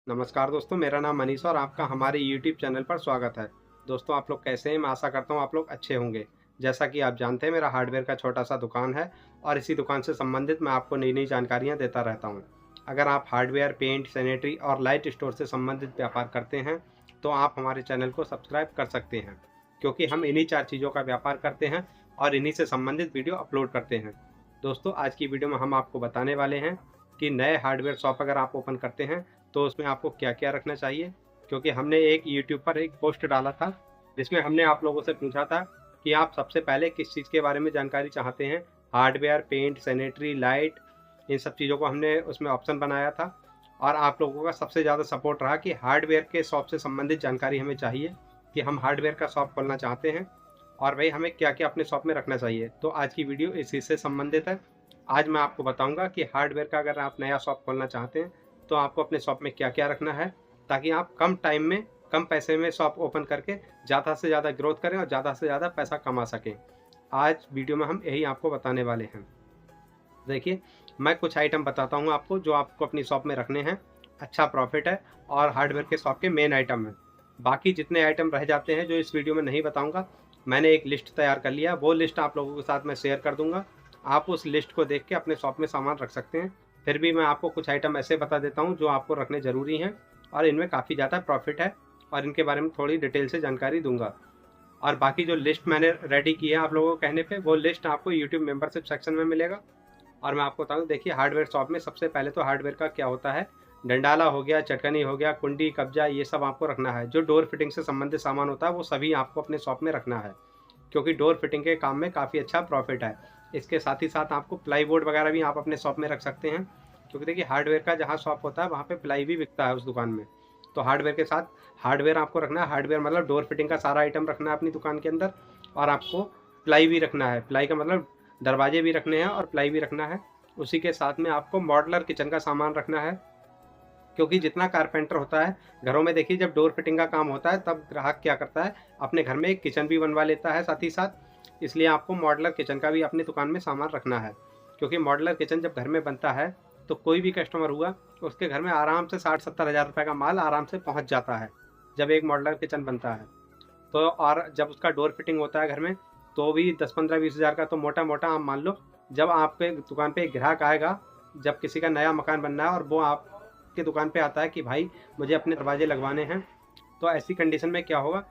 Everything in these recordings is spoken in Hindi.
नमस्कार दोस्तों, मेरा नाम मनीष और आपका हमारे YouTube चैनल पर स्वागत है। दोस्तों, आप लोग कैसे हैं? मैं आशा करता हूँ आप लोग अच्छे होंगे। जैसा कि आप जानते हैं, मेरा हार्डवेयर का छोटा-सा दुकान है और इसी दुकान से संबंधित मैं आपको नई-नई जानकारियाँ देता रहता हूँ। अगर आप हार्डवेयर, पेंट, सैनिटरी और लाइट स्टोर से संबंधित व्यापार करते हैं, तो आप हमारे चैनल को सब्सक्राइब कर सकते हैं, क्योंकि हम इन्हीं 4 चीज़ों का व्यापार करते हैं और इन्हीं से संबंधित वीडियो अपलोड करते हैं। दोस्तों, आज की वीडियो में हम आपको बताने वाले हैं कि नए हार्डवेयर शॉप अगर आप ओपन करते हैं, तो उसमें आपको क्या-क्या रखना चाहिए। क्योंकि हमने एक यूट्यूब पर एक पोस्ट डाला था, जिसमें हमने आप लोगों से पूछा था कि आप सबसे पहले किस चीज़ के बारे में जानकारी चाहते हैं। हार्डवेयर, पेंट, सैनिटरी, लाइट, इन सब चीज़ों को हमने उसमें ऑप्शन बनाया था और आप लोगों का सबसे ज़्यादा सपोर्ट रहा कि हार्डवेयर के शॉप से संबंधित जानकारी हमें चाहिए, कि हम हार्डवेयर का शॉप खोलना चाहते हैं और भाई हमें क्या-क्या अपने शॉप में रखना चाहिए। तो आज की वीडियो इसी से संबंधित है। आज मैं आपको बताऊँगा कि हार्डवेयर का अगर आप नया शॉप खोलना चाहते हैं, तो आपको अपने शॉप में क्या-क्या रखना है, ताकि आप कम टाइम में, कम पैसे में शॉप ओपन करके ज़्यादा से ज़्यादा ग्रोथ करें और ज़्यादा से ज़्यादा पैसा कमा सकें। आज वीडियो में हम यही आपको बताने वाले हैं। देखिए, मैं कुछ आइटम बताता हूँ आपको जो आपको अपनी शॉप में रखने हैं, अच्छा प्रॉफ़िट है और हार्डवेयर के शॉप के मेन आइटम हैं। बाकी जितने आइटम रह जाते हैं जो इस वीडियो में नहीं बताऊँगा, मैंने एक लिस्ट तैयार कर लिया, वो लिस्ट आप लोगों के साथ मैं शेयर कर दूँगा। आप उस लिस्ट को देख के अपने शॉप में सामान रख सकते हैं। फिर भी मैं आपको कुछ आइटम ऐसे बता देता हूँ जो आपको रखने ज़रूरी हैं और इनमें काफ़ी ज़्यादा प्रॉफ़िट है और इनके बारे में थोड़ी डिटेल से जानकारी दूँगा। और बाकी जो लिस्ट मैंने रेडी की है आप लोगों के कहने पे, वो लिस्ट आपको यूट्यूब मेंबरशिप सेक्शन में मिलेगा। और मैं आपको बता दूँ, देखिए हार्डवेयर शॉप में सबसे पहले तो हार्डवेयर का क्या होता है, डंडाला हो गया, चटकनी हो गया, कुंडी, कब्जा, ये सब आपको रखना है। जो डोर फिटिंग से संबंधित सामान होता है वो सभी आपको अपने शॉप में रखना है, क्योंकि डोर फिटिंग के काम में काफ़ी अच्छा प्रॉफिट है। इसके साथ ही साथ आपको प्लाईवुड वगैरह भी आप अपने शॉप में रख सकते हैं, क्योंकि देखिए हार्डवेयर का जहाँ शॉप होता है वहाँ पे प्लाई भी बिकता है उस दुकान में। तो हार्डवेयर के साथ हार्डवेयर आपको रखना है। हार्डवेयर मतलब डोर फिटिंग का सारा आइटम रखना है अपनी दुकान के अंदर और आपको प्लाई भी रखना है। प्लाई का मतलब दरवाजे भी रखने हैं और प्लाई भी रखना है। उसी के साथ में आपको मॉड्यूलर किचन का सामान रखना है, क्योंकि जितना कारपेंटर होता है घरों में, देखिए जब डोर फिटिंग का काम होता है तब ग्राहक क्या करता है, अपने घर में एक किचन भी बनवा लेता है साथ ही साथ। इसलिए आपको मॉड्यूलर किचन का भी अपनी दुकान में सामान रखना है, क्योंकि मॉड्यूलर किचन जब घर में बनता है तो कोई भी कस्टमर हुआ, उसके घर में आराम से 60-70 हज़ार रुपये का माल आराम से पहुंच जाता है जब एक मॉड्यूलर किचन बनता है। तो और जब उसका डोर फिटिंग होता है घर में, तो भी 10-15-20 हज़ार का तो मोटा मोटा आप मान लो। जब आपके दुकान पे एक ग्राहक आएगा, जब किसी का नया मकान बनना है और वो आपकी दुकान पे आता है कि भाई मुझे अपने दरवाजे लगवाने हैं, तो ऐसी कंडीशन में क्या होगा,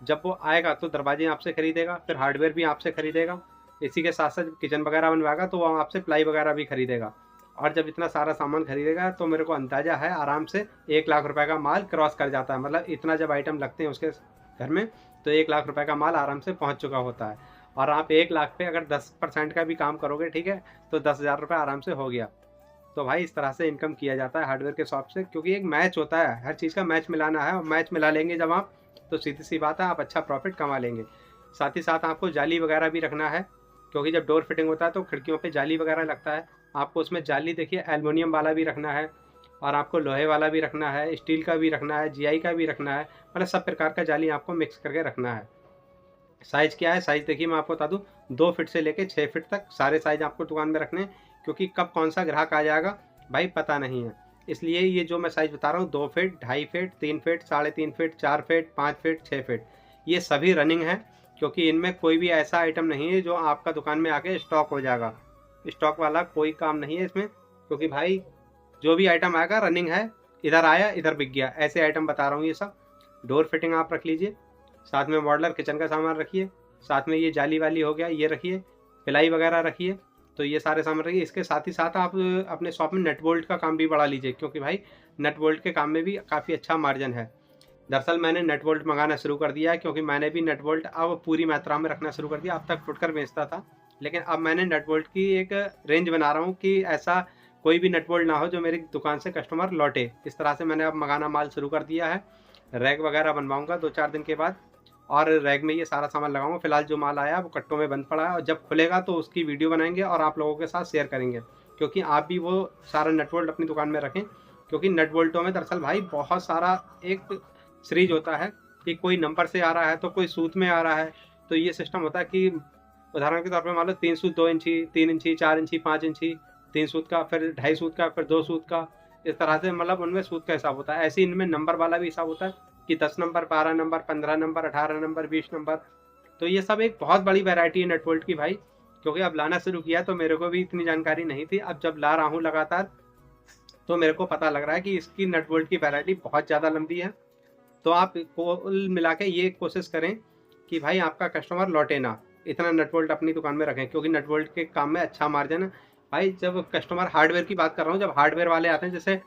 जब वो आएगा तो दरवाजे आपसे खरीदेगा, फिर हार्डवेयर भी आपसे खरीदेगा, इसी के साथ साथ किचन वगैरह बनवाएगा तो वो आपसे प्लाई वगैरह भी खरीदेगा। और जब इतना सारा सामान खरीदेगा तो मेरे को अंदाज़ा है आराम से 1 लाख रुपए का माल क्रॉस कर जाता है। मतलब इतना जब आइटम लगते हैं उसके घर में, तो 1 लाख रुपए का माल आराम से पहुंच चुका होता है। और आप 1 लाख पे अगर 10% का भी काम करोगे, ठीक है, तो 10 हज़ार रुपये आराम से हो गया। तो भाई इस तरह से इनकम किया जाता है हार्डवेयर के शॉप से, क्योंकि एक मैच होता है, हर चीज़ का मैच मिलाना है और मैच मिला लेंगे जब आप, तो सीधी सी बात है आप अच्छा प्रॉफिट कमा लेंगे। साथ ही साथ आपको जाली वगैरह भी रखना है, क्योंकि जब डोर फिटिंग होता है तो खिड़कियों पे जाली वगैरह लगता है। आपको उसमें जाली देखिए एल्युमिनियम वाला भी रखना है और आपको लोहे वाला भी रखना है, स्टील का भी रखना है, जीआई का भी रखना है, मतलब सब प्रकार का जाली आपको मिक्स करके रखना है। साइज़ क्या है, साइज़ देखिए मैं आपको बता दूँ, 2 फीट से लेके 6 फीट तक सारे साइज़ आपको दुकान में रखने हैं, क्योंकि कब कौन-सा ग्राहक आ जाएगा भाई पता नहीं है। इसलिए ये जो मैं साइज़ बता रहा हूँ, 2 feet, 2.5 feet, 3 feet, 3.5 feet, 4 feet, 5 feet, 6 feet, ये सभी रनिंग है, क्योंकि इनमें कोई भी ऐसा आइटम नहीं है जो आपका दुकान में आके स्टॉक हो जाएगा। स्टॉक वाला कोई काम नहीं है इसमें, क्योंकि भाई जो भी आइटम आएगा रनिंग है, इधर आया इधर बिक गया, ऐसे आइटम बता रहा हूँ ये सब। डोर फिटिंग आप रख लीजिए, साथ में मॉड्यूलर किचन का सामान रखिए, साथ में ये जाली वाली हो गया ये रखिए, पिलाई वगैरह रखिए, तो ये सारे सामान रखिए। इसके साथ ही साथ आप अपने शॉप में नट बोल्ट का काम भी बढ़ा लीजिए, क्योंकि भाई नट बोल्ट के काम में भी काफ़ी अच्छा मार्जिन है। दरअसल मैंने नट बोल्ट मंगाना शुरू कर दिया है, क्योंकि मैंने भी नट बोल्ट अब पूरी मात्रा में रखना शुरू कर दिया। अब तक फुटकर बेचता था, लेकिन अब मैंने नट बोल्ट की एक रेंज बना रहा हूँ कि ऐसा कोई भी नट बोल्ट ना हो जो मेरी दुकान से कस्टमर लौटे। इस तरह से मैंने अब मंगाना माल शुरू कर दिया है। रैक वगैरह बनवाऊँगा 2-4 दिन के बाद और रैक में ये सारा सामान लगाऊंगा। फिलहाल जो माल आया है वो कट्टों में बंद पड़ा है और जब खुलेगा तो उसकी वीडियो बनाएंगे और आप लोगों के साथ शेयर करेंगे, क्योंकि आप भी वो सारा नट बोल्ट अपनी दुकान में रखें। क्योंकि नट बोल्टों में दरअसल भाई बहुत सारा एक सीरीज होता है कि कोई नंबर से आ रहा है तो कोई सूत में आ रहा है। तो ये सिस्टम होता है कि उदाहरण के तौर पे मान लो 3 सूत 2 इंची, 3 इंची, 4 इंची, 5 इंची, 3 सूत का, फिर 2.5 सूत का, फिर 2 सूत का, इस तरह से मतलब उनमें सूद का हिसाब होता है। ऐसे ही इनमें नंबर वाला भी हिसाब होता है कि 10 number, 12 number, 15 number, 18 number, 20 number. तो ये सब एक बहुत बड़ी वैरायटी है नट बोल्ट की भाई, क्योंकि अब लाना शुरू किया तो मेरे को भी इतनी जानकारी नहीं थी। अब जब ला रहा हूँ लगातार तो मेरे को पता लग रहा है कि इसकी नट बोल्ट की वैरायटी बहुत ज़्यादा लंबी है। तो आप कुल मिला के ये कोशिश करें कि भाई आपका कस्टमर लौटे ना, इतना नट बोल्ट अपनी दुकान में रखें, क्योंकि नट बोल्ट के काम में अच्छा मार्जिन है। भाई जब कस्टमर हार्डवेयर की बात कर रहा हूँ, जब हार्डवेयर वाले आते हैं, जैसे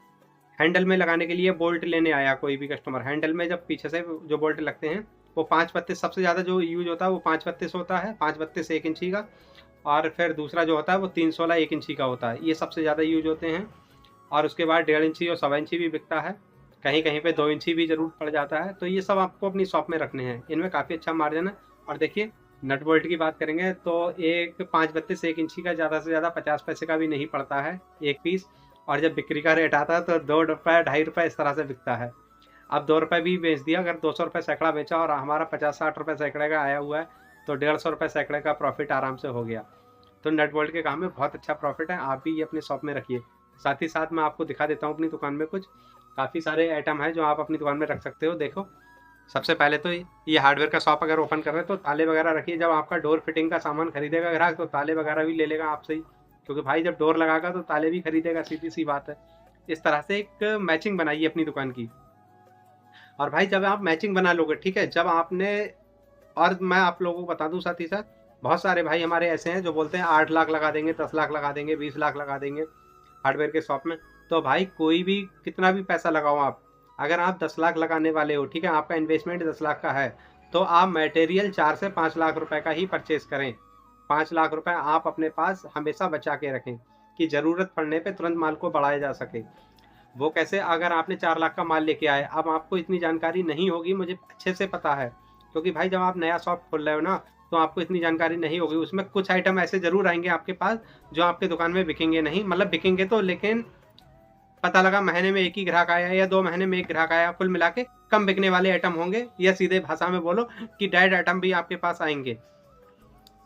हैंडल में लगाने के लिए बोल्ट लेने आया कोई भी कस्टमर, हैंडल में जब पीछे से जो बोल्ट लगते हैं वो 5 32, सबसे ज़्यादा जो यूज होता है वो 5 32 होता है, 5 32 1 इंची का। और फिर दूसरा जो होता है वो 316 1 इंची का होता है, ये सबसे ज़्यादा यूज होते हैं। और उसके बाद 1.5 इंची और 1.25 इंची भी बिकता है, कहीं कहीं पे 2 इंची भी ज़रूर पड़ जाता है। तो ये सब आपको अपनी शॉप में रखने हैं, इनमें काफ़ी अच्छा मार्जिन है। और देखिए नट बोल्ट की बात करेंगे तो एक 5 32 1 इंची का ज़्यादा से ज़्यादा 50 पैसे का भी नहीं पड़ता है एक पीस। और जब बिक्री का रेट आता है तो 2 रुपये 2.5 रुपये इस तरह से बिकता है। अब 2 रुपये भी बेच दिया, अगर 200 रुपये सैकड़ा बेचा और हमारा 50 60 रुपये सैकड़े का आया हुआ है, तो 150 रुपये सैकड़े का प्रॉफिट आराम से हो गया। तो नट बोल्ट के काम में बहुत अच्छा प्रॉफिट है, आप भी ये अपनी शॉप में रखिए। साथ ही साथ मैं आपको दिखा देता हूँ अपनी दुकान में कुछ काफ़ी सारे आइटम है जो आप अपनी दुकान में रख सकते हो। देखो सबसे पहले तो ये हार्डवेयर का शॉप अगर ओपन कर रहे हैं तो ताले वगैरह रखिए। जब आपका डोर फिटिंग का सामान खरीदेगा ग्राहक तो ताले वगैरह भी ले लेगा आपसे ही, क्योंकि भाई जब डोर लगाएगा तो ताले भी खरीदेगा, सीधी सी बात है। इस तरह से एक मैचिंग बनाइए अपनी दुकान की। और भाई जब आप मैचिंग बना लोगे, ठीक है, जब आपने, और मैं आप लोगों को बता दूं साथ ही साथ, बहुत सारे भाई हमारे ऐसे हैं जो बोलते हैं 8 लाख लगा देंगे, 10 लाख लगा देंगे, 20 लाख लगा देंगे हार्डवेयर के शॉप में। तो भाई कोई भी कितना भी पैसा लगाओ आप, अगर आप 10 लाख लगाने वाले हो, ठीक है, आपका इन्वेस्टमेंट 10 लाख का है, तो आप मटेरियल 4 से 5 लाख रुपए का ही परचेज करें। 5 लाख रुपए आप अपने पास हमेशा बचा के रखें कि ज़रूरत पड़ने पे तुरंत माल को बढ़ाया जा सके। वो कैसे, अगर आपने 4 लाख का माल लेके आए, अब आपको इतनी जानकारी नहीं होगी, मुझे अच्छे से पता है, क्योंकि भाई जब आप नया शॉप खोल रहे हो ना तो आपको इतनी जानकारी नहीं होगी। उसमें कुछ आइटम ऐसे ज़रूर आएंगे आपके पास जो आपके दुकान में बिकेंगे नहीं, मतलब बिकेंगे तो, लेकिन पता लगा महीने में एक ही ग्राहक आया या 2 महीने में एक ग्राहक आया, कुल मिला के कम बिकने वाले आइटम होंगे, या सीधे भाषा में बोलो कि डेड आइटम भी आपके पास आएंगे।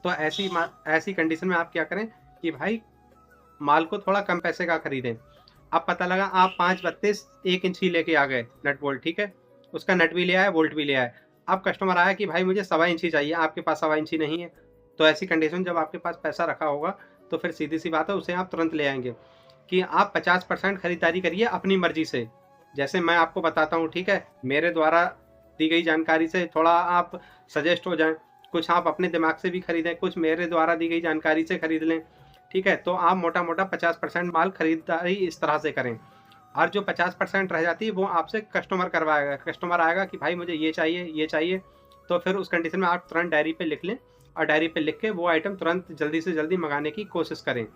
तो ऐसी कंडीशन में आप क्या करें कि भाई माल को थोड़ा कम पैसे का खरीदें। अब पता लगा आप 5 32 1 इंची लेके आ गए नट बोल्ट, ठीक है, उसका नट भी ले आए, बोल्ट भी ले आए। अब कस्टमर आया कि भाई मुझे 1.25 इंची चाहिए, आपके पास 1.25 इंची नहीं है। तो ऐसी कंडीशन जब आपके पास पैसा रखा होगा तो फिर सीधी सी बात है उसे आप तुरंत ले आएंगे कि आप 50% खरीदारी करिए अपनी मर्जी से। जैसे मैं आपको बताता हूँ, ठीक है, मेरे द्वारा दी गई जानकारी से थोड़ा आप सजेस्ट हो जाएं, कुछ आप अपने दिमाग से भी खरीदें, कुछ मेरे द्वारा दी गई जानकारी से खरीद लें, ठीक है। तो आप मोटा मोटा 50% माल खरीदारी इस तरह से करें, और जो 50% रह जाती है वो आपसे कस्टमर करवाएगा। कस्टमर आएगा कि भाई मुझे ये चाहिए, ये चाहिए, तो फिर उस कंडीशन में आप तुरंत डायरी पे लिख लें, और डायरी पे लिख के वो आइटम तुरंत जल्दी से जल्दी मंगाने की कोशिश करें।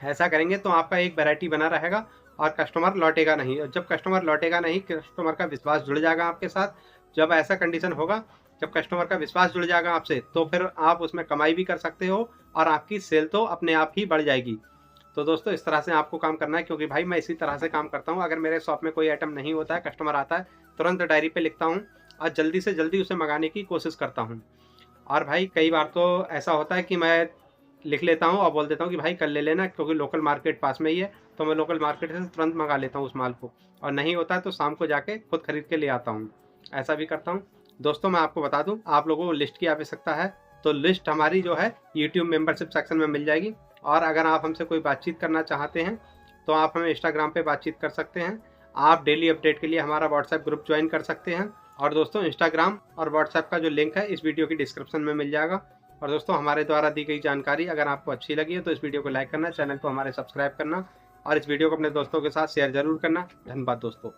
ऐसा करेंगे तो आपका एक वैरायटी बना रहेगा और कस्टमर लौटेगा नहीं। और जब कस्टमर लौटेगा नहीं, कस्टमर का विश्वास जुड़ जाएगा आपके साथ। जब ऐसा कंडीशन होगा, जब कस्टमर का विश्वास जुड़ जाएगा आपसे, तो फिर आप उसमें कमाई भी कर सकते हो और आपकी सेल तो अपने आप ही बढ़ जाएगी। तो दोस्तों इस तरह से आपको काम करना है, क्योंकि भाई मैं इसी तरह से काम करता हूँ। अगर मेरे शॉप में कोई आइटम नहीं होता है, कस्टमर आता है, तुरंत डायरी पे लिखता हूँ और जल्दी से जल्दी उसे मंगाने की कोशिश करता हूँ। और भाई कई बार तो ऐसा होता है कि मैं लिख लेता हूँ और बोल देता हूँ कि भाई कल ले लेना, क्योंकि लोकल मार्केट पास में ही है, तो मैं लोकल मार्केट से तुरंत मंगा लेता हूँ उस माल को। और नहीं होता है तो शाम को जाके खुद खरीद के ले आता हूँ, ऐसा भी करता हूँ। दोस्तों मैं आपको बता दूँ, आप लोगों को लिस्ट की आवश्यकता है तो लिस्ट हमारी जो है यूट्यूब मेंबरशिप सेक्शन में मिल जाएगी। और अगर आप हमसे कोई बातचीत करना चाहते हैं तो आप हमें इंस्टाग्राम पे बातचीत कर सकते हैं। आप डेली अपडेट के लिए हमारा व्हाट्सएप ग्रुप ज्वाइन कर सकते हैं। और दोस्तों इंस्टाग्राम और व्हाट्सएप का जो लिंक है इस वीडियो की डिस्क्रिप्शन में मिल जाएगा। और दोस्तों हमारे द्वारा दी गई जानकारी अगर आपको अच्छी लगी है तो इस वीडियो को लाइक करना, चैनल को हमारे सब्सक्राइब करना और इस वीडियो को अपने दोस्तों के साथ शेयर जरूर करना। धन्यवाद दोस्तों।